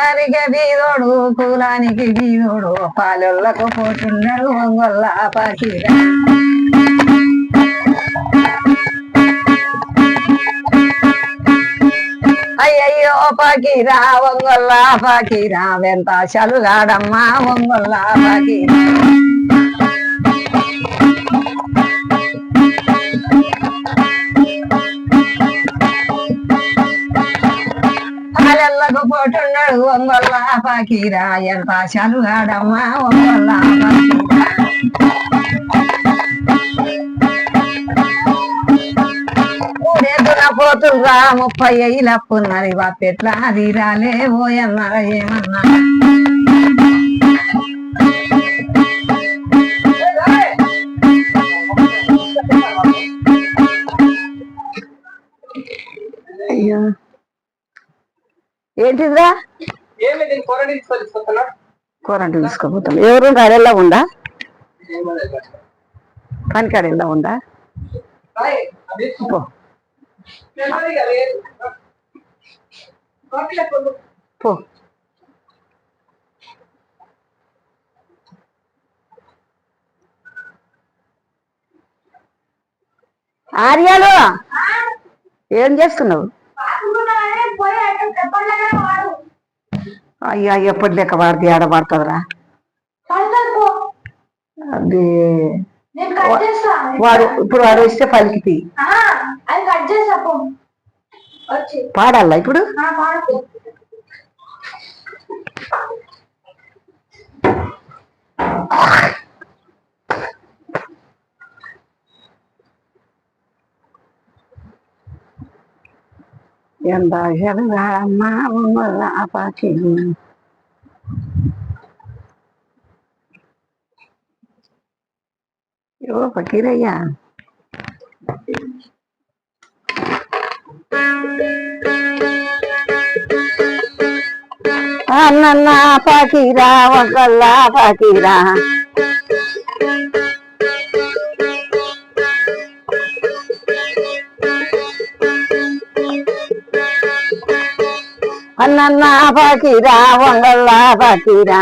కూలానికి బీదోడు కూలానికి బీదోడు పాలొల్లకు పోతున్నాడు ఒంగొల్ల పకీరా అయ్యయ్యో పకీరా ఒంగొల్ల పకీరా వెంత చలుగాడమ్మా ఒంగొల్ల పకీరా పాలెల్లకు పోతున్నాడు ఒంగొల్ల పకీరా ఎంత చలుగాడమ్మా ఒంగొల్ల పకీరా పోతురా 30 లప్పున్నది బాపెట్లా అది రాలే పోయన్నారా ఏమన్నా అయ్యో ఏంటిదిరా కూరంటి తీసుకోపోతాం ఎవరు అడెల్లా ఉందా పనికి అడెల్లా ఉందా పో ఆర్యాలు ఏం చేస్తున్నావు అయ్యా ఎప్పటి లెక్క వాడితే ఆడబడుతుందిరా అది వాడు ఇప్పుడు వాడు వస్తే పలికితి పాడాలా ఇప్పుడు ఎంత చెడుగాడమ్మా పాకి ఓ పకీరయ్యా అన్న పకీరా ఒంగొల్ల పకీరా అన్న పకీరా ఒంగొల్ల పకీరా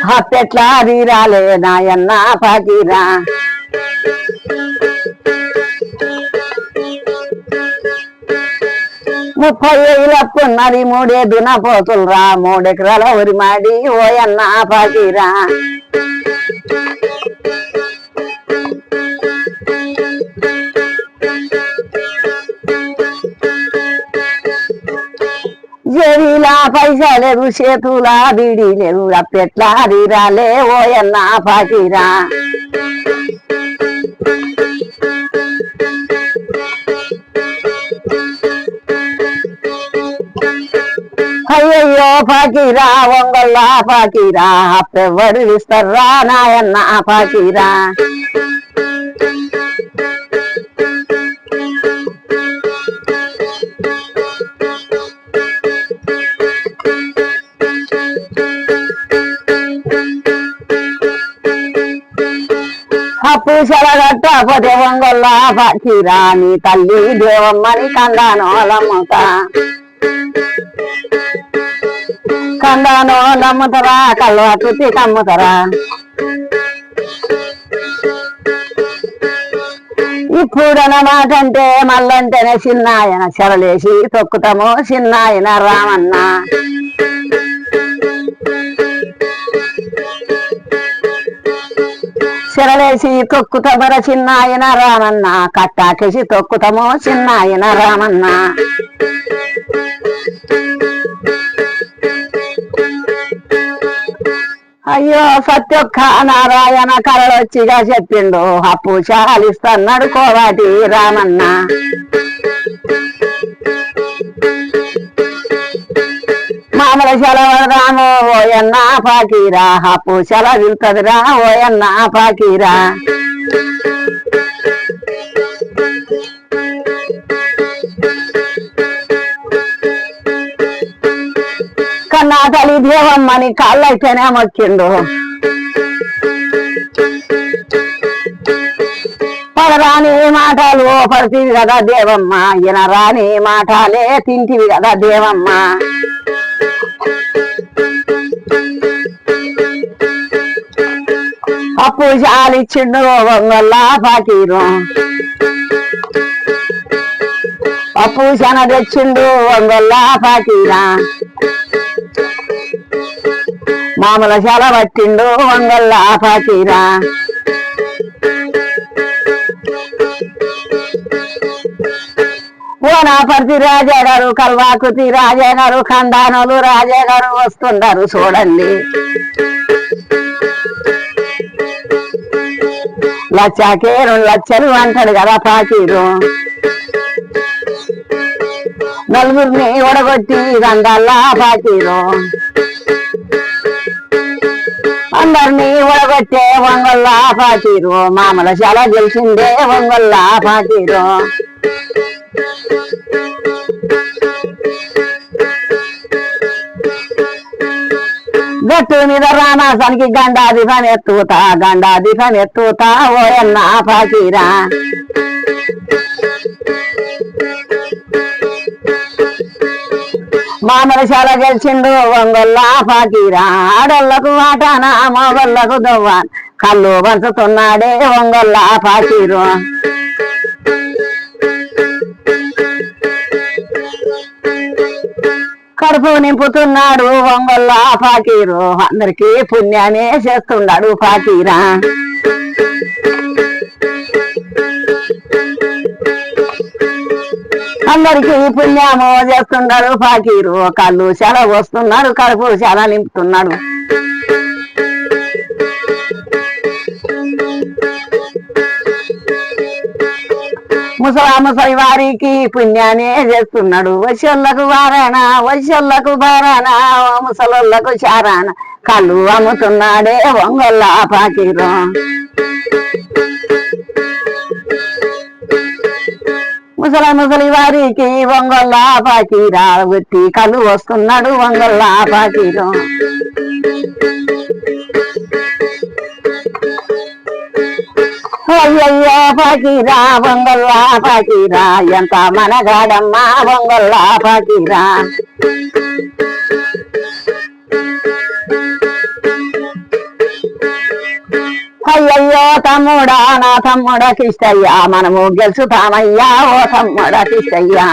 హప్పెట్లా తీరాలే నాయన్న పకీరా ముప్పై లప్పున్నది 3 దునపోతులరా 3 ఎకరాల వరి మాడి ఓయన్న పకీరా జరీలా పైసా లేదు చేతులా బీడీ లేదు అప్పెట్లా తీరాలే ఓయన్న పకీరా అయ్యయ్యో పకీరా ఒంగొల్ల పకీరా అప్పెవ్వడు ఇస్తారా నాయన్న పకీరా అప్పు చెలగట్టపోతే ఒంగొల్ల పకీరా నీ తల్లి దేవమ్మని కందానోలమ్ముత కందానోలమ్ముతారా కళ్ళ తుతి కమ్ముతారా ఇప్పుడన్నమాట అంటే మళ్ళంటేనే చిన్నాయన చెరలేసి తొక్కుతాము చిన్నాయన రామన్న చెరలేసి తొక్కుతామర చిన్నాయన రామన్న కట్టాకేసి తొక్కుతాము చిన్నాయన రామన్న అయ్యో సత్యొక్క నారాయణ కలలొచ్చిగా చెప్పిండు అప్పు చాలిస్తున్నాడు కోవాటి రామన్న మామల సెలవరాము ఓయన్న పకీరా అప్పు సెలవిల్తదిరా ఓయన్న పకీరా కన్నా తల్లి దేవమ్మని కాళ్ళైతేనే మొక్కిండు పదరా రాని మాటలు పడితివి కదా దేవమ్మ, ఈయన రాని మాటలే తింటివి కదా దేవమ్మ. అప్పు చాలిచ్చిండు వంగల్ల పాకీరు, అప్పు శన తెచ్చిండు వంగల్ల పాకీరా, మామల శాల పట్టిండు వంగల్ల పాకీరా. ఓనాపర్తి రాజా గారు, కల్వాకుతి రాజా గారు, ఖండానులు రాజా గారు వస్తున్నారు చూడండి. లక్షకే 2 లక్షలు అంటాడు కదా పాకీరు. నలుగురిని ఒడగొట్టి దండల్లా పాకీరు, అందరినీ ఒడగొట్టే వంగల్లా పాకీరు, మామల శాల గెలిచిందే వంగల్లా పాకీరు. గట్టు మీద రానాసానికి గండాధిపని ఎత్తుతా ఓయన్న పాకీరా. మామల శాల గెలిచిండు వంగల్లా పాకీరా. ఆడోళ్లకు ఆటాన మొగళ్ళకు దొవ్వ కళ్ళు పంచుతున్నాడే వంగల్లా పాకీరు. కడుపు నింపుతున్నాడు వంగల్లా పాకీరు, అందరికి పుణ్యానే చేస్తున్నాడు పాకీరా. అందరికి పుణ్యము చేస్తున్నాడు పాకీరు, కళ్ళు శాల వస్తున్నాడు, కడుపు శాల నింపుతున్నాడు. ముసలి వారికి పుణ్యానే చేస్తున్నాడు, వశోళ్లకు బారానా ముసలోళ్లకు చారాన కళ్ళు అమ్ముతున్నాడే వంగల్లా పాకీరు. ముసలి వారికి వంగల్లా పాకీరా గుట్టి కళ్ళు వస్తున్నాడు వంగల్లా పాకీరు. అయ్యయ్యో పాకీరా వంగల్లా పాకీరా, ఎంత మనగాడమ్మా వంగల్లా పాకీరా. అయ్యయ్యో తమ్ముడా నా తమ్ముడా కిష్టయ్యా, మనము గెలుచుతామయ్యా ఓ తమ్ముడా కిష్టయ్యా.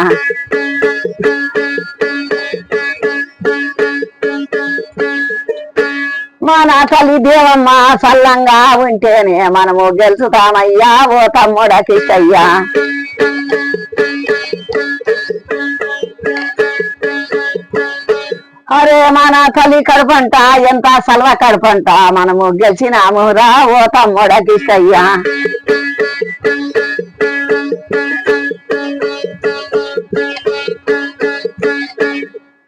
మన తల్లి దేవమ్మ సల్లంగా ఉంటేనే మనము గెలుచుతామయ్యా ఓ తమ్ముడా కిష్టయ్యా. అరే మన తల్లి కడుపంట ఎంత సల్వ కడుపంట, మనము గెలిచినామురా ఓ తమ్ముడా కిష్టయ్యా.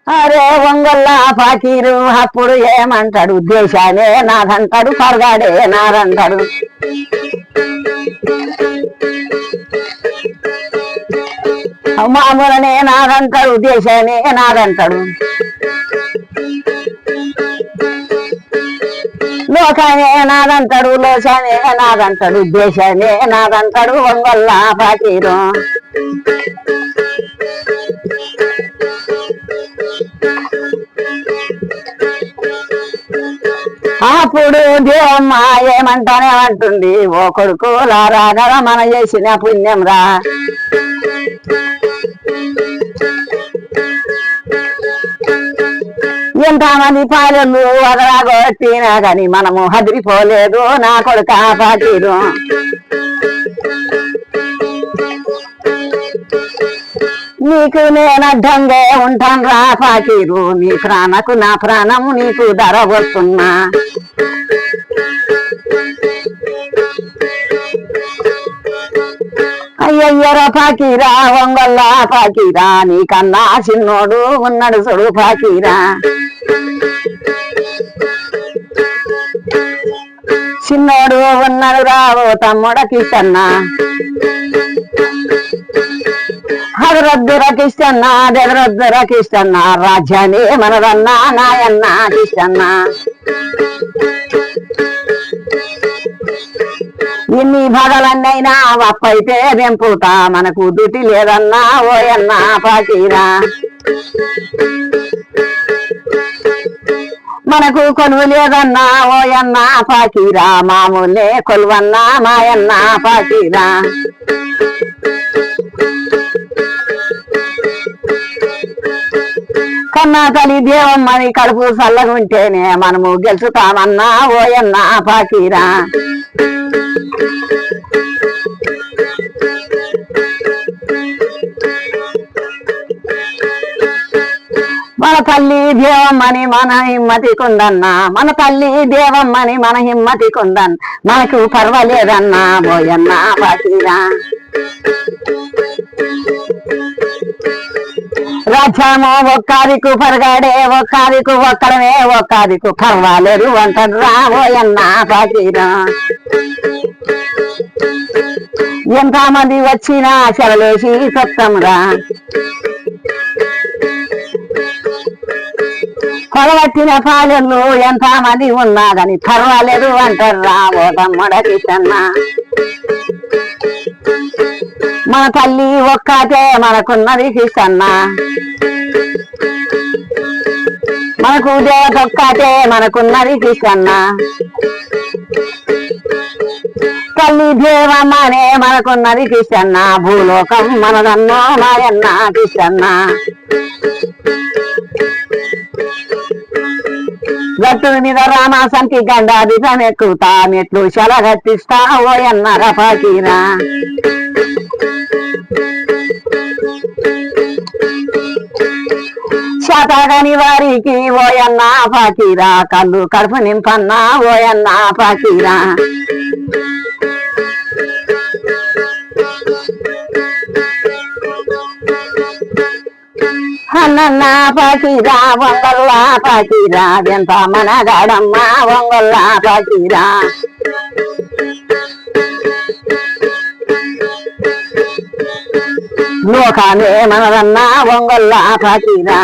అరే వంగల్లా పాకీరు అప్పుడు ఏమంటాడు, దేశానే నాదంటాడు, పరగాడే నాదంటాడు. మామూలనే నాదంటాడు, దేశానే నాదంటాడు. లోకానే నాదంటాడు, లోచానే నాదంటాడు, దేశానే నాదంటాడు వంగల్లా పాకీరు. అప్పుడు దేవమ్మ ఏమంటానే అంటుంది, ఓ కొడుకు లారా మన చేసిన పుణ్యం రా. ఎంతమంది పాలెళ్ళు వదలగొట్టినా గాని మనము హదిరిపోలేదు నా కొడుక పాకీరు. నీకు నేను అడ్డంగా ఉంటాను రా పాకీరు, నీ ప్రాణకు నా ప్రాణం నీకు ధర వస్తున్నా. అయ్యయ్యరా పాకీరా వంగల్లా పాకీరా, నీకన్నా చిన్నోడు ఉన్నాడు చూడు పాకీరా. చిన్నోడు ఉన్నాడు రావో తమ్ముడ కిష్టన్నా, హదరద్దురా కిష్టన్నా దెదరద్దురా కిష్టన్నా, రాజ్యాన్ని మనదన్నా నాయన్నా కిష్టన్నా. ఎన్ని భాగాలన్నైనా అప్పైతే వెంపుతా మనకు దుటి లేదన్నా ఓయన్నా పాకీరా మనకు కొలువు లేదన్నా ఓయన్నా పాకీరా మామూలే కొలువన్నా మాయన్నా పాకీరా కన్నా తల్లి దేవమ్మని కడుపు చల్లగుంటేనే మనము గెలుచుతామన్నా ఓయన్నా పాకీరా మన తల్లి దేవమ్మని మన హిమ్మతి కుందన్నా మన తల్లి దేవమ్మని మన హిమ్మతి కుందన్ మనకు పర్వాలేదన్నా ఓయన్నా పాకీరా రాజ్యము ఒక్కాదికు పరగాడే ఒక్కాదికు ఒక్కడమే ఒక్కాదికు పర్వాలేదు అంటారా ఓయన్నా పాకీరా ఎంత మంది వచ్చినా చెరలేసి సొత్తంరా కొలవట్టిన పాలెళ్ళు ఎంత మంది ఉన్నా గాని పర్వాలేదు అంటారా ఓ తమ్ముడ కిషన్న మన తల్లి ఒక్కటే మనకున్నది కిషన్న మనకు దేవత ఒక్కటే మనకున్నది కిషన్న తల్లి దేవమ్మనే మనకున్నది కిషన్న భూలోకం మనదన్నో మాయన్న కిషన్న గట్టు మీద రామాసంకి గండాదితం ఎక్కుతా మెట్లు చలగట్టిస్తా ఓయన్నర పాకీరా శాతగాని వారికి ఓయన్నా పాకీరా కళ్ళు కడుపు నింపన్నా ఓయన్నా పాకీరా అన్నన్నా పాకీరా వంగల్లా పాకీరా ఎంత మనగాడమ్మ వంగల్లా పాకీరా లోకానే మనదన్నా వంగల్లా పాకీరా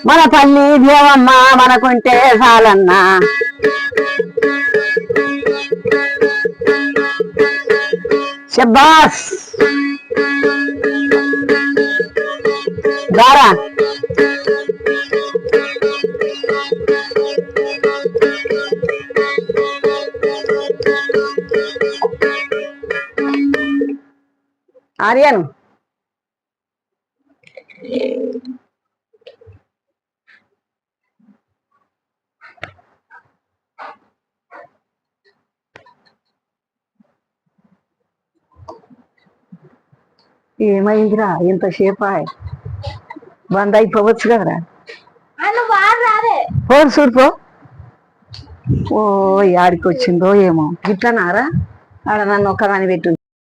మన తల్లి దేవమ్మ మనకుంటే చాలన్నా శబ్బాస్ దారా ఆర్యను ఏమైందిరా ఎంతసేపు బంద్ అయిపోవచ్చు కదరా ఫోన్ చూడుకో ఓ యాడికి వచ్చిందో ఏమో గిట్లనారా ఆడ నన్ను ఒక్కదాని పెట్టు